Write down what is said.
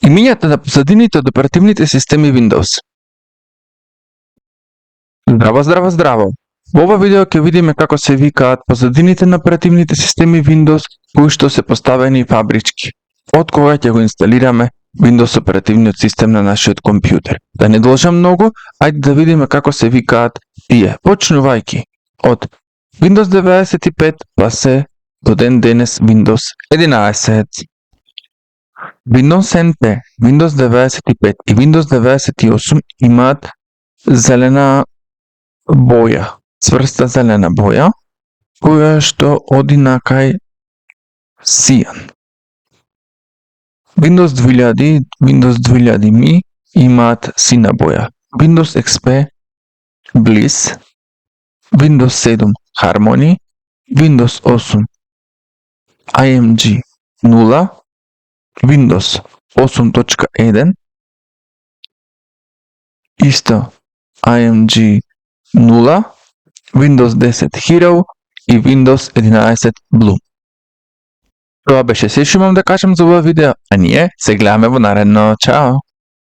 Имињата на позадините од оперативните системи Windows. Здраво! Во ова видео ќе видиме како се викаат позадините на оперативните системи Windows кои што се поставени фабрички. Од кога ќе го инсталираме Windows оперативниот систем на нашиот компјутер. Да не должам многу, ајде да видиме како се викаат тие, почнувајќи од Windows 95 па се до ден денес Windows 11. Windows NT, Windows 95 и Windows 98 имаат зелена боја, цврста зелена боја, која што оди накај сијан. Windows 2000, Windows 2000 Mi имаат сина боја. Windows XP Bliss, Windows 7 Harmony, Windows 8 IMG 0, Windows 8.1, исто IMG 0, Windows 10 Hero и Windows 11 Blue. Тоа беше се што имам да кажам за ова видео, а ние се гледаме во наредно. Чао!